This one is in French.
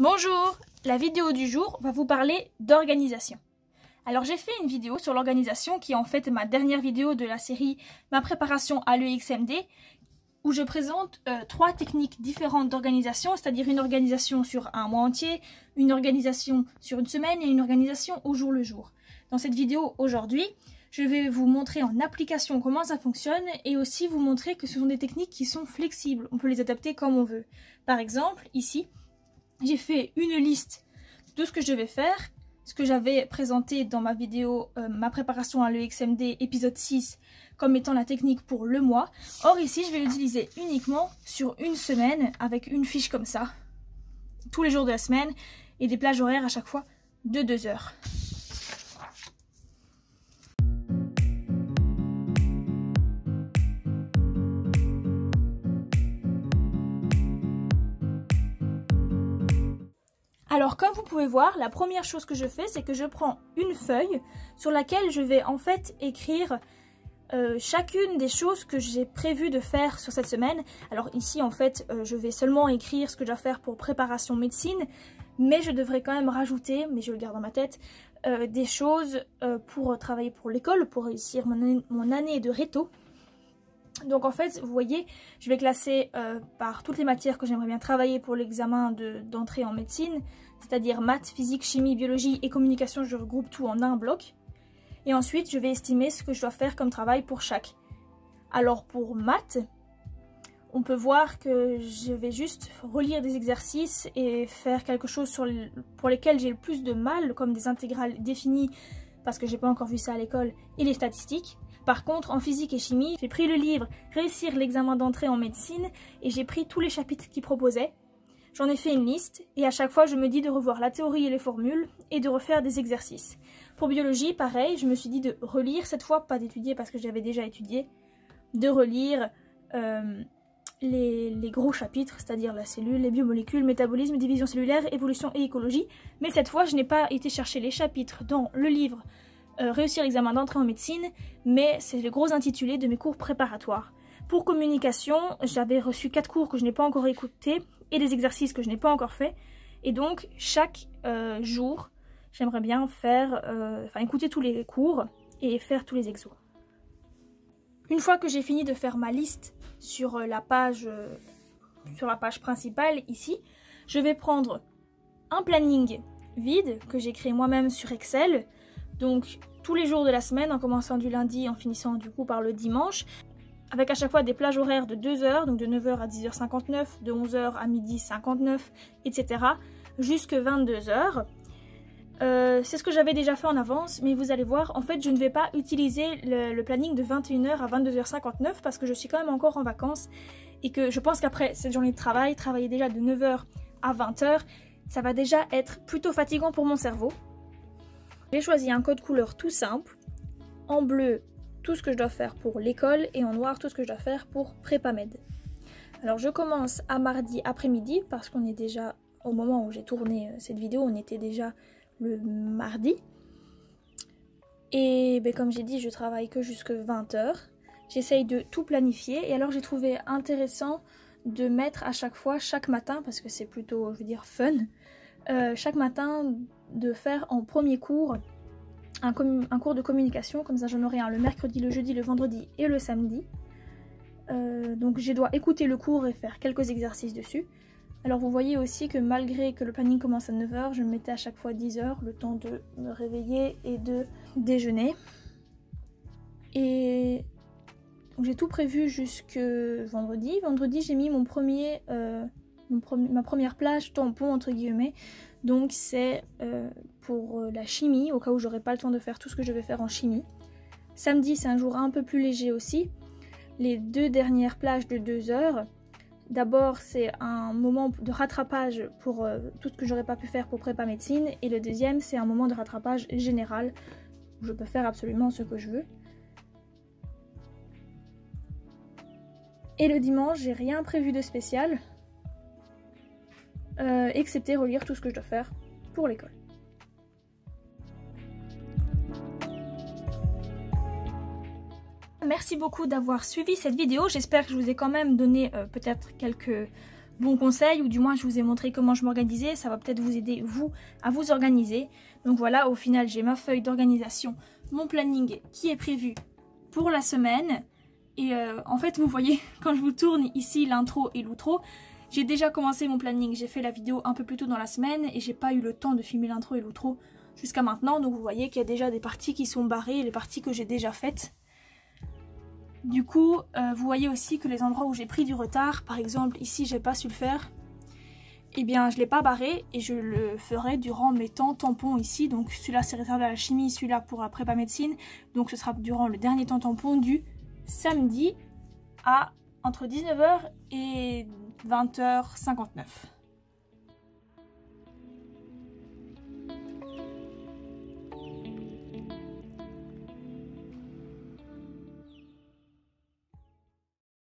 Bonjour! La vidéo du jour va vous parler d'organisation. Alors j'ai fait une vidéo sur l'organisation qui est en fait ma dernière vidéo de la série Ma préparation à l'EXMD où je présente 3 techniques différentes d'organisation, c'est-à-dire une organisation sur un mois entier, une organisation sur une semaine et une organisation au jour le jour. Dans cette vidéo aujourd'hui, je vais vous montrer en application comment ça fonctionne et aussi vous montrer que ce sont des techniques qui sont flexibles. On peut les adapter comme on veut. Par exemple, ici, j'ai fait une liste de ce que je devais faire, ce que j'avais présenté dans ma vidéo Ma préparation à l'EXMD épisode 6 comme étant la technique pour le mois. Or ici, je vais l'utiliser uniquement sur une semaine avec une fiche comme ça, tous les jours de la semaine et des plages horaires à chaque fois de 2 heures. Alors comme vous pouvez voir, la première chose que je fais, c'est que je prends une feuille sur laquelle je vais en fait écrire chacune des choses que j'ai prévu de faire sur cette semaine. Alors ici en fait je vais seulement écrire ce que je dois faire pour préparation médecine, mais je devrais quand même rajouter, mais je le garde dans ma tête, des choses pour travailler pour l'école, pour réussir mon année de réto. Donc en fait, vous voyez, je vais classer par toutes les matières que j'aimerais bien travailler pour l'examen d'entrée en médecine, c'est-à-dire maths, physique, chimie, biologie et communication, je regroupe tout en un bloc. Et ensuite, je vais estimer ce que je dois faire comme travail pour chaque. Alors pour maths, on peut voir que je vais juste relire des exercices et faire quelque chose pour lesquels j'ai le plus de mal, comme des intégrales définies, parce que j'ai pas encore vu ça à l'école, et les statistiques. Par contre, en physique et chimie, j'ai pris le livre Réussir l'examen d'entrée en médecine et j'ai pris tous les chapitres qu'il proposait. J'en ai fait une liste et à chaque fois, je me dis de revoir la théorie et les formules et de refaire des exercices. Pour biologie, pareil, je me suis dit de relire cette fois, pas d'étudier parce que j'avais déjà étudié, de relire les gros chapitres, c'est-à-dire la cellule, les biomolécules, métabolisme, division cellulaire, évolution et écologie. Mais cette fois, je n'ai pas été chercher les chapitres dans le livre Réussir l'examen d'entrée en médecine, mais c'est le gros intitulé de mes cours préparatoires. Pour communication, j'avais reçu 4 cours que je n'ai pas encore écoutés et des exercices que je n'ai pas encore faits. Et donc, chaque jour, j'aimerais bien faire, écouter tous les cours et faire tous les exos. Une fois que j'ai fini de faire ma liste sur la page principale ici, je vais prendre un planning vide que j'ai créé moi-même sur Excel. Donc tous les jours de la semaine, en commençant du lundi, en finissant du coup par le dimanche, avec à chaque fois des plages horaires de 2 heures, donc de 9h à 10h59, de 11h à midi 59, etc. jusque 22h. C'est ce que j'avais déjà fait en avance, mais vous allez voir, en fait je ne vais pas utiliser le planning de 21h à 22h59 parce que je suis quand même encore en vacances et que je pense qu'après cette journée de travail, travailler déjà de 9h à 20h, ça va déjà être plutôt fatigant pour mon cerveau. J'ai choisi un code couleur tout simple, en bleu tout ce que je dois faire pour l'école et en noir tout ce que je dois faire pour prépa-med. Alors je commence à mardi après-midi parce qu'on est déjà, au moment où j'ai tourné cette vidéo, on était déjà le mardi. Et comme j'ai dit, je travaille que jusque 20h. J'essaye de tout planifier et alors j'ai trouvé intéressant de mettre à chaque fois, chaque matin, parce que c'est plutôt, je veux dire, fun, chaque matin de faire en premier cours un cours de communication, comme ça j'en aurai un le mercredi, le jeudi, le vendredi et le samedi. Donc je dois écouter le cours et faire quelques exercices dessus. Alors vous voyez aussi que malgré que le planning commence à 9h, je mettais à chaque fois 10h, le temps de me réveiller et de déjeuner. Et j'ai tout prévu jusque vendredi. Vendredi j'ai mis ma première plage tampon entre guillemets. Donc c'est pour la chimie, au cas où j'aurai pas le temps de faire tout ce que je vais faire en chimie. Samedi c'est un jour un peu plus léger aussi. Les 2 dernières plages de 2 heures. D'abord c'est un moment de rattrapage pour tout ce que j'aurais pas pu faire pour prépa médecine. Et le deuxième c'est un moment de rattrapage général où je peux faire absolument ce que je veux. Et le dimanche j'ai rien prévu de spécial. Excepté relire tout ce que je dois faire pour l'école. Merci beaucoup d'avoir suivi cette vidéo. J'espère que je vous ai quand même donné peut-être quelques bons conseils, ou du moins je vous ai montré comment je m'organisais. Ça va peut-être vous aider, vous, à vous organiser. Donc voilà, au final, j'ai ma feuille d'organisation, mon planning qui est prévu pour la semaine. Et en fait, vous voyez, quand je vous tourne ici l'intro et l'outro, j'ai déjà commencé mon planning. J'ai fait la vidéo un peu plus tôt dans la semaine et j'ai pas eu le temps de filmer l'intro et l'outro jusqu'à maintenant. Donc vous voyez qu'il y a déjà des parties qui sont barrées, les parties que j'ai déjà faites. Du coup, vous voyez aussi que les endroits où j'ai pris du retard, par exemple ici j'ai pas su le faire, eh bien je l'ai pas barré et je le ferai durant mes temps tampons ici. Donc celui-là c'est réservé à la chimie, celui-là pour la prépa médecine. Donc ce sera durant le dernier temps tampon du samedi à entre 19h et 20h59.